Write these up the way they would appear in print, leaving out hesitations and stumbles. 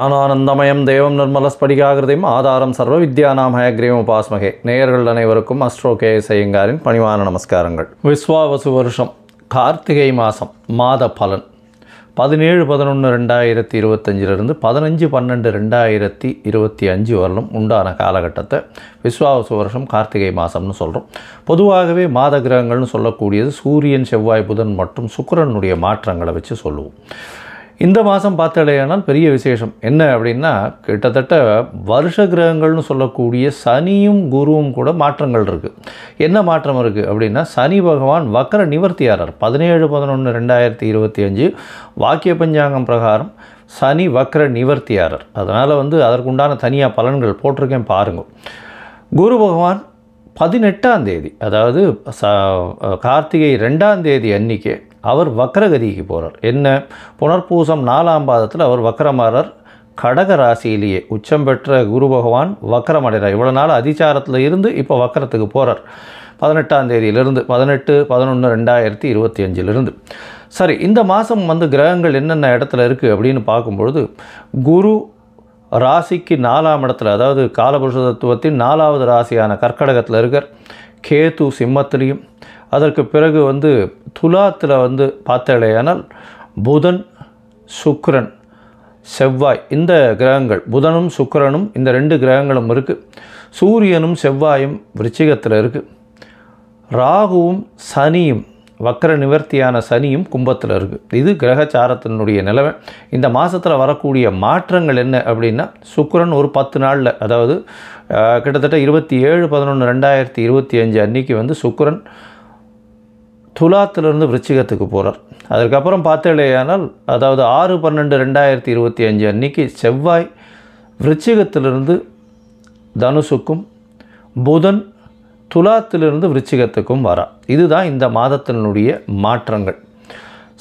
ஆனந்தமயம் தேவம் நிர்மலஸ்படிகாகிருதியும் ஆதாரம் சர்வ வித்யானாம் ஹயக்ரீவம் உபாஸ்மகே. நேயர்கள் அனைவருக்கும் அஸ்ட்ரோ கேஎஸ் ஐயங்காரின் பணிவான நமஸ்காரங்கள். விஸ்வாவசு வருஷம் கார்த்திகை மாதம் மாத பலன் 17-11-2025 15-12-2025 வரலும் உண்டான காலகட்டத்தை விஸ்வாவசு வருஷம் கார்த்திகை மாதம்னு சொல்கிறோம். பொதுவாகவே மாத கிரகங்கள்னு சொல்லக்கூடியது சூரியன், செவ்வாய், புதன் மற்றும் சுக்கிரனுடைய மாற்றங்களை வச்சு சொல்லுவோம். இந்த மாதம் பார்த்தாலேயானால் பெரிய விசேஷம் என்ன அப்படின்னா, கிட்டத்தட்ட வருஷ கிரகங்கள்னு சொல்லக்கூடிய சனியும் குருவும் கூட மாற்றங்கள் இருக்குது. என்ன மாற்றம் இருக்குது அப்படின்னா, சனி பகவான் வக்ர நிவர்த்தியாளர். 17-11-2025 வாக்கிய பஞ்சாங்கம் பிரகாரம் சனி வக்ர நிவர்த்தியாளர். அதனால் அதற்குண்டான தனியாக பலன்கள் போட்டிருக்கேன் பாருங்கள். குரு பகவான் 18ஆம் தேதி, அதாவது கார்த்திகை 2ஆம் தேதி அன்றைக்கே அவர் வக்ரகதிக்கு போகிறார். என்ன, புனர்பூசம் 4ஆம் பாதத்தில் அவர் வக்ரமாறார். கடக ராசியிலேயே உச்சம் பெற்ற குரு பகவான் வக்ரமடைகிறார். இவ்வளோ நாள் அதிச்சாரத்தில் இருந்து இப்போ வக்ரத்துக்கு போகிறார். 18ஆம் தேதியிலிருந்து 18-11-2025 சரி, இந்த மாதம் கிரகங்கள் என்னென்ன இடத்துல இருக்குது அப்படின்னு பார்க்கும்பொழுது, குரு ராசிக்கு 4ஆம் இடத்துல, அதாவது காலபுருஷ தத்துவத்தின் 4வது ராசியான கர்க்கடகத்தில் இருக்கார். கேது சிம்மத்திலையும், அதற்கு பிறகு துலாத்தில் பார்த்தாலேயானால் புதன், சுக்கிரன், செவ்வாய், இந்த கிரகங்கள் புதனும் சுக்கிரனும் இந்த 2 கிரகங்களும் இருக்குது. சூரியனும் செவ்வாயும் விருச்சிகத்தில் இருக்குது. ராகுவும் சனியும், வக்ர நிவர்த்தியான சனியும் கும்பத்தில் இருக்குது. இது கிரகச்சாரத்தினுடைய நிலைமை. இந்த மாதத்தில் வரக்கூடிய மாற்றங்கள் என்ன அப்படின்னா, சுக்கிரன் ஒரு 10 நாளில், அதாவது கிட்டத்தட்ட 27-11-2025 அன்றைக்கி சுக்கிரன் துலாத்திலிருந்து விருச்சிகத்துக்கு போகிறார். அதுக்கப்புறம் பார்த்தாலேயானால், அதாவது 6-12-2025 அன்றைக்கி செவ்வாய் விருச்சிகத்திலிருந்து தனுசுக்கும், புதன் துலாத்திலிருந்து விருச்சிகத்துக்கும் வரா. இதுதான் இந்த மாதத்தினுடைய மாற்றங்கள்.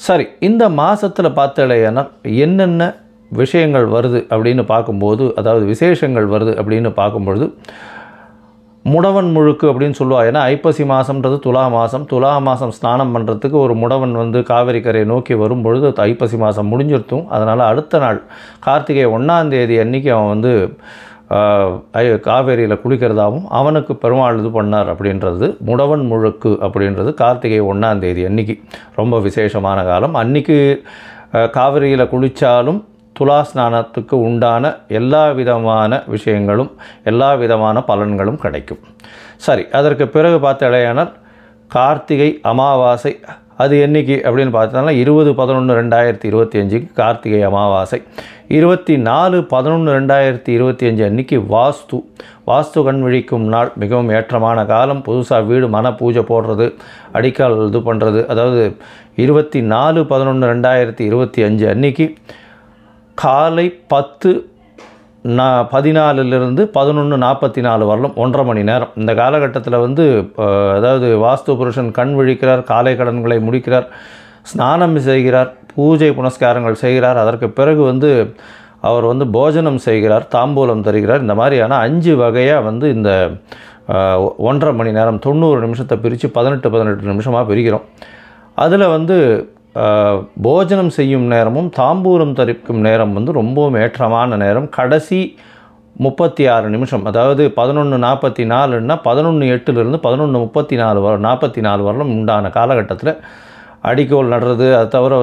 சரி, இந்த மாதத்தில் பார்த்தாலேயானால் என்னென்ன விஷயங்கள் வருது அப்படின்னு பார்க்கும்போது, அதாவது விசேஷங்கள் வருது அப்படின்னு பார்க்கும்பொழுது, முடவன் முழுக்கு அப்படின்னு சொல்லுவாள். ஏன்னா ஐப்பசி மாதம்ன்றது துலா மாதம். துலா மாதம் ஸ்நானம் பண்ணுறதுக்கு ஒரு முடவன் காவேரி கரையை நோக்கி வரும்பொழுது ஐப்பசி மாதம் முடிஞ்சிருத்தும். அதனால் அடுத்த நாள் கார்த்திகை 1ஆம் தேதி அன்றைக்கி அவன் காவேரியில் குளிக்கிறதாகவும் அவனுக்கு பெருமாள் இது பண்ணார் அப்படின்றது முடவன் முழுக்கு அப்படின்றது கார்த்திகை 1ஆம் தேதி அன்றைக்கி ரொம்ப விசேஷமான காலம். அன்றைக்கி காவேரியில் குளித்தாலும் துலா ஸ்நானத்துக்கு உண்டான எல்லா விதமான விஷயங்களும் எல்லா விதமான பலன்களும் கிடைக்கும். சரி, அதற்கு பிறகு பார்த்தாலேயானால் கார்த்திகை அமாவாசை, அது என்றைக்கு அப்படின்னு பார்த்தோம்னா 20-11-2025 கார்த்திகை அமாவாசை. 24-11-2025 அன்றைக்கி வாஸ்து கண் விழிக்கும் நாள். மிகவும் ஏற்றமான காலம். புதுசாக வீடு மன பூஜை போடுறது, அடிக்கால் இது பண்ணுறது. அதாவது 24-11-2025 அன்றைக்கி காலை 10:14 11:44 வரலும் 1.5 மணி நேரம். இந்த காலகட்டத்தில் அதாவது வாஸ்து புருஷன் கண் விழிக்கிறார், காலை கடன்களை முடிக்கிறார், ஸ்நானம் செய்கிறார், பூஜை புனஸ்காரங்கள் செய்கிறார். அதற்கு பிறகு அவர் போஜனம் செய்கிறார், தாம்பூலம் தருகிறார். இந்த மாதிரியான 5 வகையாக இந்த 1.5 மணி நேரம் 90 நிமிஷத்தை பிரித்து 18 நிமிஷமாக பிரிக்கிறோம். அதில் போஜனம் செய்யும் நேரமும் தாம்பூலம் தரிக்கும் நேரம் ரொம்பவும் ஏற்றமான நேரம். கடைசி 36 நிமிஷம், அதாவது 11:44ன்னா 11:08 11:34 வரலும் உண்டான காலகட்டத்தில் அடிக்கோல் நடுறது, அது தவிர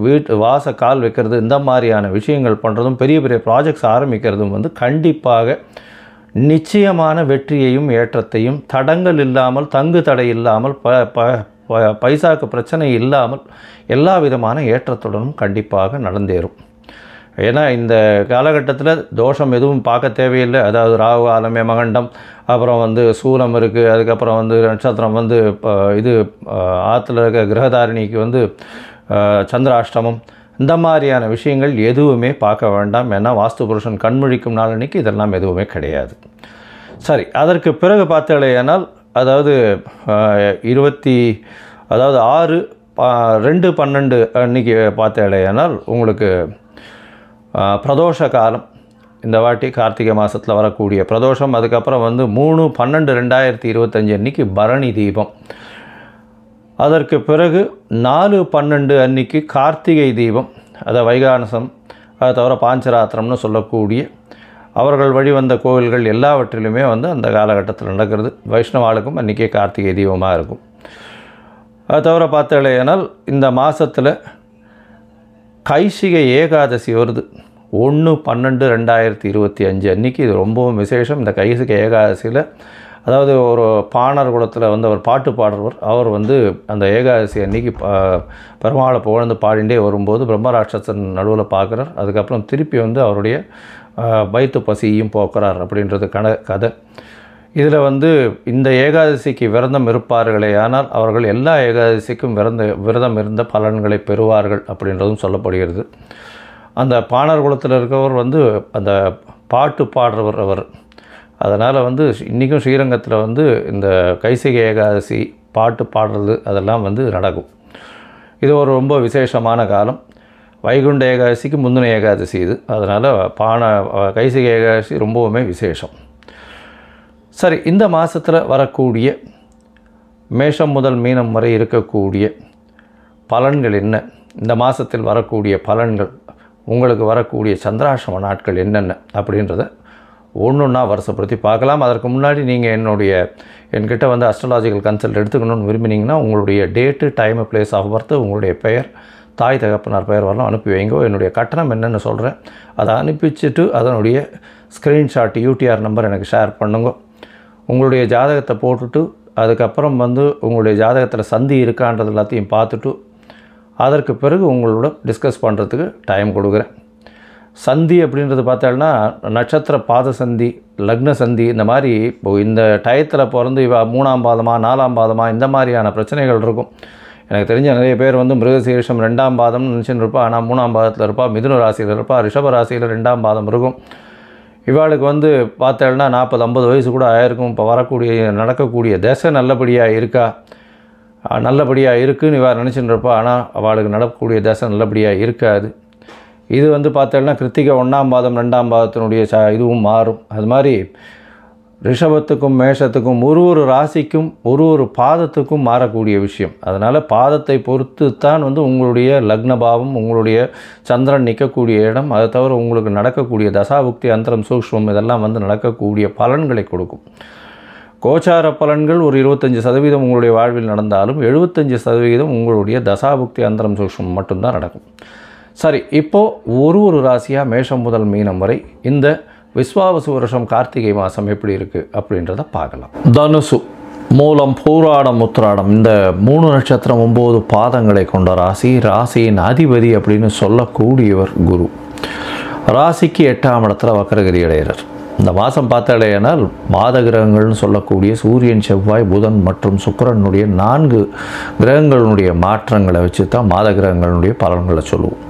வீட்டு வாச கால் வைக்கிறது, இந்த மாதிரியான விஷயங்கள் பண்ணுறதும், பெரிய பெரிய ப்ராஜெக்ட்ஸ் ஆரம்பிக்கிறதும் கண்டிப்பாக நிச்சயமான வெற்றியையும் ஏற்றத்தையும், தடங்கள் இல்லாமல், தங்கு தடை இல்லாமல், பைசாக்கு பிரச்சனை இல்லாமல் எல்லா விதமான ஏற்றத்துடனும் கண்டிப்பாக நடந்தேறும். ஏன்னா இந்த காலகட்டத்தில் தோஷம் எதுவும் பார்க்க தேவையில்லை. அதாவது ராகு காலம், மகண்டம், அப்புறம் சூலம் இருக்குது, அதுக்கப்புறம் நட்சத்திரம் இது ஆற்றுல இருக்க கிரகதாரிணிக்கு சந்திராஷ்டமம், இந்த மாதிரியான விஷயங்கள் எதுவுமே பார்க்க வேண்டாம். ஏன்னா வாஸ்து புருஷன் கண்முழிக்கும் நாள் அன்றைக்கி இதெல்லாம் எதுவுமே கிடையாது. சரி, அதற்கு பிறகு பார்த்தாலேயானால், அதாவது 6-2-12 அன்றைக்கி பார்த்தாலேயானால் உங்களுக்கு பிரதோஷ காலம். இந்த வாட்டி கார்த்திகை மாதத்தில் வரக்கூடிய பிரதோஷம். அதுக்கப்புறம் 3-12-2025 அன்றைக்கி பரணி தீபம். அதற்கு பிறகு 4-12 அன்றைக்கி கார்த்திகை தீபம், அதை வைகானசம். அதை தவிர பாஞ்சராத்திரம்னு சொல்லக்கூடிய அவர்கள் வழிவந்த கோவில்கள் எல்லாவற்றிலுமே வந்து அந்த காலகட்டத்தில் நடக்கிறது. வைஷ்ணவாளுக்கும் அன்றைக்கே கார்த்திகை தீபமாக இருக்கும். அது தவிர பார்த்தாலேனால் இந்த மாதத்தில் கைசிகை ஏகாதசி வருது. 1/12/2025 அன்றைக்கி இது ரொம்பவும் விசேஷம். இந்த கைசிகை ஏகாதசியில் அதாவது ஒரு பாணர் குலத்தில் வந்து அவர் பாட்டு பாடுறவர். அவர் வந்து அந்த ஏகாதசி அன்றைக்கி பெருமாளை புகழ்ந்து பாடிண்டே வரும்போது பிரம்மராட்சசன் நடுவில் பார்க்குறார். அதுக்கப்புறம் திருப்பி வந்து அவருடைய வயிற்று பசியும் போக்குறார் அப்படின்றது கதை. இதில் வந்து இந்த ஏகாதசிக்கு விரதம் இருப்பார்களே ஆனால் அவர்கள் எல்லா ஏகாதசிக்கும் விரதம் இருந்த பலன்களை பெறுவார்கள் அப்படின்றதும் சொல்லப்படுகிறது. அந்த பாணர் குலத்தில் இருக்கவர் வந்து அந்த பாட்டு பாடுறவர் அவர். அதனால் வந்து இன்றைக்கும் ஸ்ரீரங்கத்தில் வந்து இந்த கைசிகை ஏகாதசி பாட்டு பாடுறது அதெல்லாம் வந்து நடக்கும். இது ஒரு ரொம்ப விசேஷமான காலம். வைகுண்ட ஏகாதசிக்கு முந்தின ஏகாதசி இது. அதனால் கைசிகை ஏகாதசி ரொம்பவுமே விசேஷம். சரி, இந்த மாதத்தில் வரக்கூடிய மேஷம் முதல் மீனம் வரை இருக்கக்கூடிய பலன்கள் என்ன? இந்த மாதத்தில் வரக்கூடிய பலன்கள், உங்களுக்கு வரக்கூடிய சந்திராஷ்டம நாட்கள் என்னென்ன அப்படின்றத ஒன்றா வருஷப்படுத்தி பார்க்கலாம். அதற்கு முன்னாடி நீங்கள் என்கிட்ட வந்து அஸ்ட்ராலாஜிக்கல் கன்சல்ட் எடுத்துக்கணும்னு விரும்பினீங்கன்னா உங்களுடைய date, time, place of birth, உங்களுடைய பெயர், தாய் தகப்பனார் பெயர் வரலாம் அனுப்பி வைங்கோ. என்னுடைய கட்டணம் என்னென்னு சொல்கிறேன். அதை அனுப்பிச்சிட்டு அதனுடைய ஸ்க்ரீன்ஷாட் யூடிஆர் நம்பர் எனக்கு ஷேர் பண்ணுங்க. உங்களுடைய ஜாதகத்தை போட்டுட்டு அதுக்கப்புறம் வந்து உங்களுடைய ஜாதகத்தில் சந்தி இருக்கான்றது எல்லாத்தையும் பார்த்துட்டு அதற்கு பிறகு உங்களோட டிஸ்கஸ் பண்ணுறதுக்கு டைம் கொடுக்குறேன். சந்தி அப்படின்றது பார்த்தோம்னா நட்சத்திர பாத சந்தி, லக்ன சந்தி, இந்த மாதிரி இப்போது இந்த டயத்தில் பிறந்து 3ஆம் பாதமாக 4ஆம் பாதமாக இந்த மாதிரியான பிரச்சனைகள் இருக்கும். எனக்கு தெரிஞ்ச நிறைய பேர் வந்து மிருகசீரிஷம் 2ஆம் பாதம்னு நினச்சின்னு இருப்பா. ஆனால் 3ஆம் பாதத்தில் இருப்பா, மிதுன ராசியில் இருப்பா, ரிஷப ராசியில் 2ஆம் பாதம் இருக்கும். இவாளுக்கு வந்து பார்த்தேன்னா 40-50 வயசு கூட ஆயிருக்கும். இப்போ நடக்கக்கூடிய தசை நல்லபடியாக இருக்குதுன்னு இவள் நினச்சின்னு இருப்பா. ஆனால் அவளுக்கு நடக்கக்கூடிய தசை நல்லபடியாக இருக்காது. இது வந்து பார்த்தேன்னா கிருத்திகை 1ஆம் பாதம் 2ஆம் பாதத்தினுடைய இதுவும் மாறும். அது மாதிரி ரிஷபத்துக்கும் மேஷத்துக்கும் ஒரு ராசிக்கும் ஒரு பாதத்துக்கும் மாறக்கூடிய விஷயம். அதனால் பாதத்தை பொறுத்து தான் வந்து உங்களுடைய லக்னபாவம், உங்களுடைய சந்திரன் நிற்கக்கூடிய இடம், அதை தவிர உங்களுக்கு நடக்கக்கூடிய தசாபுக்தி, அந்தரம், சூக்ஷ்மம் இதெல்லாம் வந்து நடக்கக்கூடிய பலன்களை கொடுக்கும். கோச்சார பலன்கள் ஒரு 25% உங்களுடைய வாழ்வில் நடந்தாலும் 75% உங்களுடைய தசாபுக்தி, அந்தரம், சூக்ஷ்மம் மட்டும்தான் நடக்கும். சரி, இப்போது ஒரு ராசியாக மேஷம் முதல் மீனம் வரை இந்த விஸ்வாவசு வருஷம் கார்த்திகை மாதம் எப்படி இருக்குது அப்படின்றத பார்க்கலாம். தனுசு, மூலம், பூராடம், உத்திராடம் இந்த 3 நட்சத்திரம் 9 பாதங்களை கொண்ட ராசியின் அதிபதி அப்படின்னு சொல்லக்கூடியவர் குரு. ராசிக்கு 8ஆம் இடத்துல வக்ரகதி அடைகிறார். இந்த மாதம் பார்த்தாலேனால் மாத கிரகங்கள்னு சொல்லக்கூடிய சூரியன், செவ்வாய், புதன் மற்றும் சுக்கிரனுடைய 4 கிரகங்களுடைய மாற்றங்களை வச்சு தான் மாத கிரகங்களுடைய பலன்களை சொல்லுவோம்.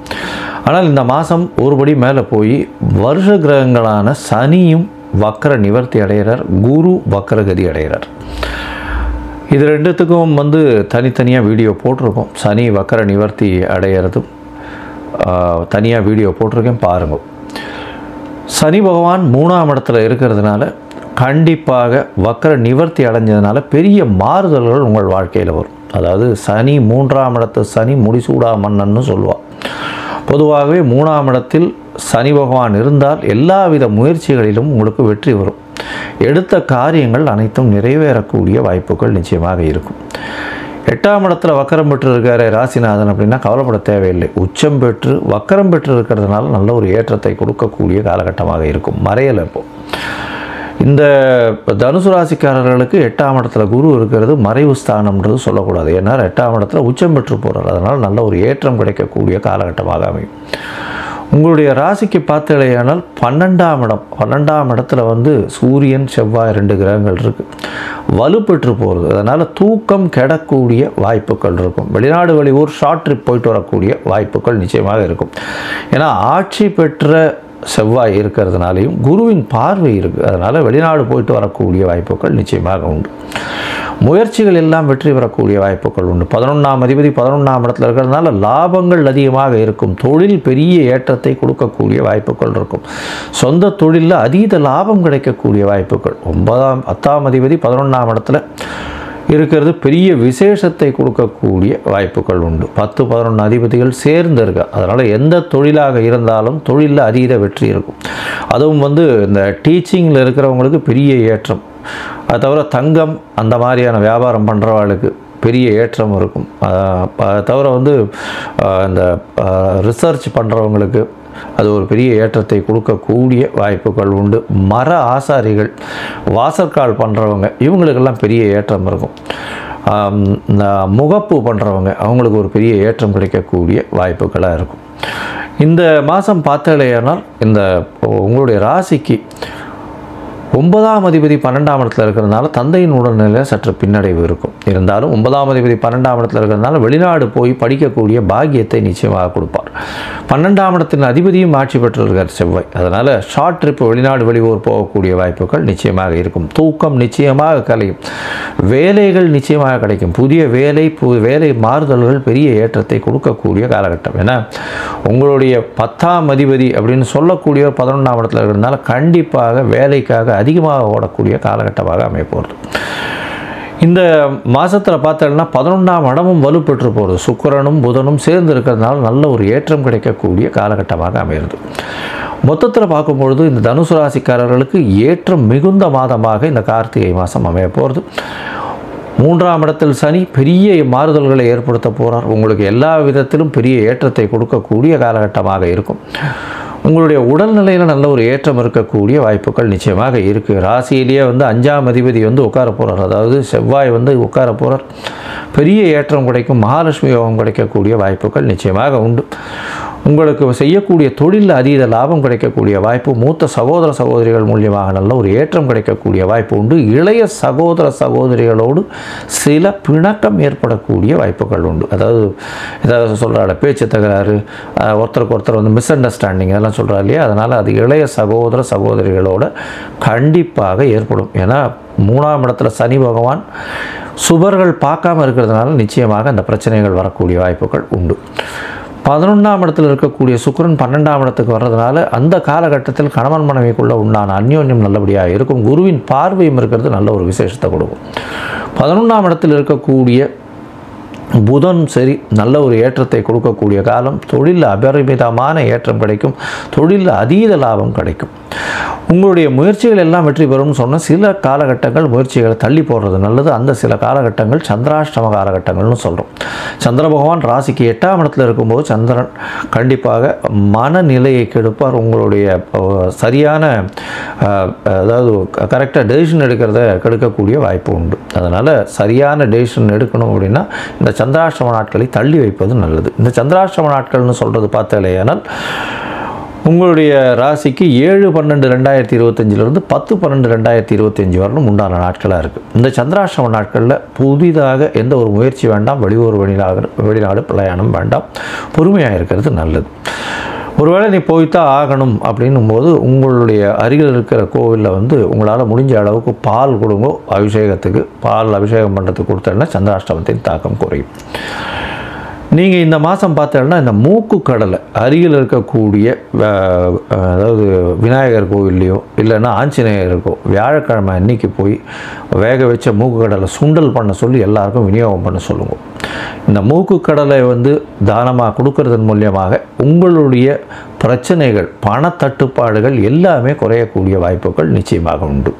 ஆனால் இந்த மாதம் ஒருபடி மேலே போய் வருஷ கிரகங்களான சனியும் வக்ர நிவர்த்தி அடைகிறார், குரு வக்ரகதி அடைகிறார். இது ரெண்டுத்துக்கும் வந்து தனித்தனியாக வீடியோ போட்டிருக்கோம். சனி வக்ர நிவர்த்தி அடைகிறதும் தனியாக வீடியோ போட்டிருக்கேன், பாருங்கள். சனி பகவான் 3ஆம் இடத்துல இருக்கிறதுனால கண்டிப்பாக வக்ர நிவர்த்தி அடைஞ்சதுனால பெரிய மாறுதல்கள் உங்கள் வாழ்க்கையில் வரும். அதாவது சனி 3ஆம் இடத்து சனி முடிசூடா மன்னன்னு சொல்லுவாள். பொதுவாகவே 3ஆம் இடத்தில் சனி பகவான் இருந்தால் எல்லாவித முயற்சிகளிலும் உங்களுக்கு வெற்றி வரும். எடுத்த காரியங்கள் அனைத்தும் நிறைவேறக்கூடிய வாய்ப்புகள் நிச்சயமாக இருக்கும். 8ஆம் இடத்துல வக்கரம் பெற்று இருக்கார் ராசிநாதன் அப்படின்னா கவலைப்பட தேவையில்லை. உச்சம் பெற்று வக்கரம் பெற்று இருக்கிறதுனால நல்ல ஒரு ஏற்றத்தை கொடுக்கக்கூடிய காலகட்டமாக இருக்கும். மறையலை இப்போது இந்த தனுசு ராசிக்காரர்களுக்கு 8ஆம் இடத்துல குரு இருக்கிறது மறைவு ஸ்தானம்ன்றது சொல்லக்கூடாது. ஏன்னா 8ஆம் இடத்துல உச்சம் பெற்று போகிறார். அதனால் நல்ல ஒரு ஏற்றம் கிடைக்கக்கூடிய காலகட்டமாக அமையும். உங்களுடைய ராசிக்கு பார்த்தலையானால் 12ஆம் இடத்துல வந்து சூரியன், செவ்வாய் 2 கிரகங்கள் இருக்குது, வலுப்பெற்று போகிறது. அதனால் தூக்கம் கெடக்கூடிய வாய்ப்புகள் இருக்கும். வெளிநாடு வெளியூர் ஷார்ட் ட்ரிப் போயிட்டு வரக்கூடிய வாய்ப்புகள் நிச்சயமாக இருக்கும். ஏன்னா ஆட்சி பெற்ற செவ்வாய் இருக்கிறதுனாலையும் குருவின் பார்வை இருக்குது. அதனால் வெளிநாடு போயிட்டு வரக்கூடிய வாய்ப்புகள் நிச்சயமாக உண்டு. முயற்சிகள் எல்லாம் வெற்றி பெறக்கூடிய வாய்ப்புகள் உண்டு. 11ஆம் அதிபதி 11ஆம் இடத்துல இருக்கிறதுனால லாபங்கள் அதிகமாக இருக்கும். தொழில் பெரிய ஏற்றத்தை கொடுக்கக்கூடிய வாய்ப்புகள் இருக்கும். சொந்த தொழிலில் அதீத லாபம் கிடைக்கக்கூடிய வாய்ப்புகள். 10ஆம் அதிபதி 11ஆம் இடத்துல இருக்கிறது பெரிய விசேஷத்தை கொடுக்கக்கூடிய வாய்ப்புகள் உண்டு. 10, 11 அதிபதிகள் சேர்ந்து இருக்கு. அதனால் எந்த தொழிலாக இருந்தாலும் தொழிலில் அதீத வெற்றி இருக்கும். அதுவும் இந்த டீச்சிங்கில் இருக்கிறவங்களுக்கு பெரிய ஏற்றம். அது தவிர தங்கம் அந்த மாதிரியான வியாபாரம் பண்ணுறவர்களுக்கு பெரிய ஏற்றம் இருக்கும். அது தவிர இந்த ரிசர்ச் பண்ணுறவங்களுக்கு அது ஒரு பெரிய ஏற்றத்தை கொடுக்கக்கூடிய வாய்ப்புகள் உண்டு. மர ஆசாரிகள், வாசற்கால் பண்ணுறவங்க, இவங்களுக்கெல்லாம் பெரிய ஏற்றம் இருக்கும். இந்த முகப்பு பண்ணுறவங்க, அவங்களுக்கு ஒரு பெரிய ஏற்றம் கிடைக்கக்கூடிய வாய்ப்புகளாக இருக்கும். இந்த மாதம் பார்த்தாலேயானால் உங்களுடைய ராசிக்கு 9ஆம் அதிபதி 12ஆம் இடத்துல இருக்கிறதுனால தந்தையின் உடல்நிலையில் சற்று பின்னடைவு இருக்கும். இருந்தாலும் 9ஆம் அதிபதி 12ஆம் இடத்துல இருக்கிறதுனால வெளிநாடு போய் படிக்கக்கூடிய பாக்கியத்தை நிச்சயமாக கொடுப்பார். 12ஆம் இடத்தின் அதிபதியும் ஆட்சி பெற்றிருக்கார் செவ்வாய். அதனால் ஷார்ட் ட்ரிப், வெளிநாடு வெளியூர் போகக்கூடிய வாய்ப்புகள் நிச்சயமாக இருக்கும். தூக்கம் நிச்சயமாக கலையும். வேலைகள் நிச்சயமாக கிடைக்கும். புதிய வேலை மாறுதல்கள் பெரிய ஏற்றத்தை கொடுக்கக்கூடிய காலகட்டம். ஏன்னா உங்களுடைய 10ஆம் அதிபதி அப்படின்னு சொல்லக்கூடிய 11ஆம் இடத்துல இருக்கிறதுனால கண்டிப்பாக வேலைக்காக அதிகமாக ஓடக்கூடிய காலகட்டமாக அமைப்போகிறது. இந்த மாதத்தில் பார்த்தோம்னா 11ஆம் இடமும் வலுப்பெற்று போகிறது. சுக்கிரனும் புதனும் சேர்ந்து இருக்கிறதுனால நல்ல ஒரு ஏற்றம் கிடைக்கக்கூடிய காலகட்டமாக அமைகிறது. மொத்தத்தில் பார்க்கும்பொழுது இந்த தனுசு ராசிக்காரர்களுக்கு ஏற்றம் மிகுந்த மாதமாக இந்த கார்த்திகை மாதம் அமைய போகிறது. 3ஆம் இடத்தில் சனி பெரிய மாறுதல்களை ஏற்படுத்த போகிறார். உங்களுக்கு எல்லா விதத்திலும் பெரிய ஏற்றத்தை கொடுக்கக்கூடிய காலகட்டமாக இருக்கும். உங்களுடைய உடல்நிலையில் நல்ல ஒரு ஏற்றம் இருக்கக்கூடிய வாய்ப்புகள் நிச்சயமாக இருக்குது. ராசியிலேயே 5ஆம் அதிபதி உட்கார போகிறார். அதாவது செவ்வாய் உட்கார போகிறார். பெரிய ஏற்றம் கிடைக்கும். மகாலட்சுமி யோகம் கிடைக்கக்கூடிய வாய்ப்புகள் நிச்சயமாக உண்டு. உங்களுக்கு செய்யக்கூடிய தொழிலில் அதீத லாபம் கிடைக்கக்கூடிய வாய்ப்பு, மூத்த சகோதர சகோதரிகள் மூலியமாக நல்ல ஒரு ஏற்றம் கிடைக்கக்கூடிய வாய்ப்பு உண்டு. இளைய சகோதர சகோதரிகளோடு சில பிணக்கம் ஏற்படக்கூடிய வாய்ப்புகள் உண்டு. ஏதாவது சொல்கிறாள், பேச்சு தகராறு, ஒருத்தருக்கு ஒருத்தர் மிஸ் அண்டர்ஸ்டாண்டிங் அதெல்லாம் சொல்கிறா இல்லையா, அதனால் அது இளைய சகோதர சகோதரிகளோடு கண்டிப்பாக ஏற்படும். ஏன்னா 3ஆம் இடத்துல சனி பகவான் சுபர்கள் பார்க்காம இருக்கிறதுனால நிச்சயமாக அந்த பிரச்சனைகள் வரக்கூடிய வாய்ப்புகள் உண்டு. 11ஆம் இடத்தில் இருக்கக்கூடிய சுக்கிரன் 12ஆம் இடத்துக்கு வர்றதுனால அந்த காலகட்டத்தில் கணவன் மனைவிக்குள்ளே உண்டான அந்யோன்யம் நல்லபடியாக இருக்கும். குருவின் பார்வையும் இருக்கிறது நல்ல ஒரு விசேஷத்தை கொடுக்கும். 11ஆம் இடத்தில் இருக்கக்கூடிய புதன் சரி நல்ல ஒரு ஏற்றத்தை கொடுக்கக்கூடிய காலம். தொழிலில் அபரிமிதமான ஏற்றம் கிடைக்கும். தொழிலில் அதீத லாபம் கிடைக்கும். உங்களுடைய முயற்சிகள் எல்லாம் வெற்றி பெறும்னு சொன்ன சில காலகட்டங்கள் முயற்சிகளை தள்ளி போடுறது நல்லது. அந்த சில காலகட்டங்கள் சந்திராஷ்டம காலகட்டங்கள்னு சொல்கிறோம். சந்திர பகவான் ராசிக்கு 8ஆம் இடத்துல இருக்கும்போது சந்திரன் கண்டிப்பாக மனநிலையை கெடுப்பார். உங்களுடைய சரியான கரெக்டாக டெசிஷன் எடுக்கிறத கெடுக்கக்கூடிய வாய்ப்பு உண்டு. அதனால் சரியான டெசிஷன் எடுக்கணும் அப்படின்னா இந்த சந்திராஷ்டம நாட்களை தள்ளி வைப்பது நல்லது. இந்த சந்திராஷ்டம நாட்கள்னு சொல்கிறது பார்த்தாலேயானால் உங்களுடைய ராசிக்கு 7/12/2025 10/12/2025 வரலும் உண்டான நாட்களாக இருக்குது. இந்த சந்திராஷ்டம நாட்களில் புதிதாக எந்த ஒரு முயற்சி வேண்டாம். வெளியூர் வெளிநாடு பிரயாணம் வேண்டாம். பொறுமையாக இருக்கிறது நல்லது. ஒருவேளை நீ போய்த்தான் ஆகணும் அப்படின்னும் போது உங்களுடைய அருகில் இருக்கிற கோவிலில் உங்களால் முடிஞ்ச அளவுக்கு பால் கொடுங்க. அபிஷேகத்துக்கு பால் அபிஷேகம் பண்ணுறதுக்கு கொடுத்தோன்னா சந்திராஷ்டமத்தின் தாக்கம் குறையும். நீங்கள் இந்த மாதம் பார்த்தோன்னா இந்த மூக்கு கடலை அருகில் இருக்கக்கூடிய விநாயகர் கோவில்லையோ இல்லைன்னா ஆஞ்சநேயருக்கோ வியாழக்கிழமை அன்னைக்கு போய் வேக வச்ச மூக்கு கடலை சுண்டல் பண்ண சொல்லி எல்லாருக்கும் விநியோகம் பண்ண சொல்லுங்கள். இந்த மூக்கு கடலை தானமாக கொடுக்கறதன் மூலியமாக உங்களுடைய பிரச்சனைகள், பணத்தட்டுப்பாடுகள் எல்லாமே குறையக்கூடிய வாய்ப்புகள் நிச்சயமாக உண்டு.